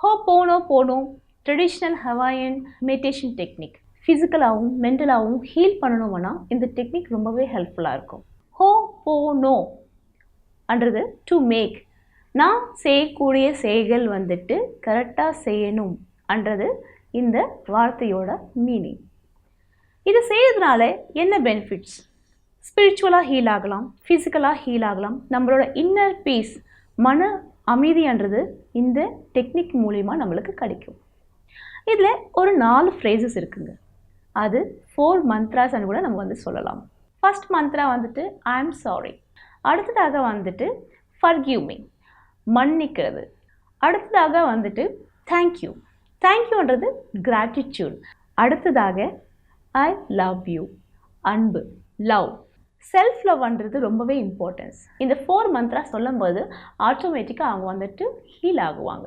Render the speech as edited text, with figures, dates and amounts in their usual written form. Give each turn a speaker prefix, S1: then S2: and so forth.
S1: ஹோபோனோபோனோ traditional Hawaiian meditation technique. ஃபிசிக்கலாகவும் மென்டலாகவும் heal பண்ணணும்னா இந்த டெக்னிக் ரொம்பவே ஹெல்ப்ஃபுல்லாக இருக்கும். ஹோபோனோ அன்றது டு மேக், நான் செய்யக்கூடிய செயல்கள் வந்துட்டு கரெக்டாக செய்யணும் அன்றது இந்த வார்த்தையோட மீனிங். இது செய்யறதுனால என்ன பெனிஃபிட்ஸ்? ஸ்பிரிச்சுவலாக ஹீல் ஆகலாம், ஃபிசிக்கலாக ஹீல் ஆகலாம். நம்மளோட இன்னர் பீஸ், மன அமைதின்றது இந்த டெக்னிக் மூலிமா நம்மளுக்கு கிடைக்கும். இதில் ஒரு 4 ஃப்ரேசஸ் இருக்குங்க. அது 4 மந்த்ராஸ்ன்னு கூட நம்ம சொல்லலாம். ஃபர்ஸ்ட் மந்த்ரா வந்துட்டு ஐ ஆம் சாரி. அடுத்ததாக வந்துட்டு ஃபர்கிவ் மீ, மன்னிக்கிறது. அடுத்ததாக வந்துட்டு தேங்க்யூ. தேங்க்யூன்றது கிராட்டிடியூட். அடுத்ததாக ஐ லவ் யூ, அன்பு, லவ். செல்ஃப் லவ்ன்றது ரொம்பவே இம்பார்ட்டன்ஸ். இந்த 4 மந்த்ரா சொல்லும்போது ஆட்டோமேட்டிக்காக அவங்க வந்துட்டு ஹீல் ஆகுவாங்க.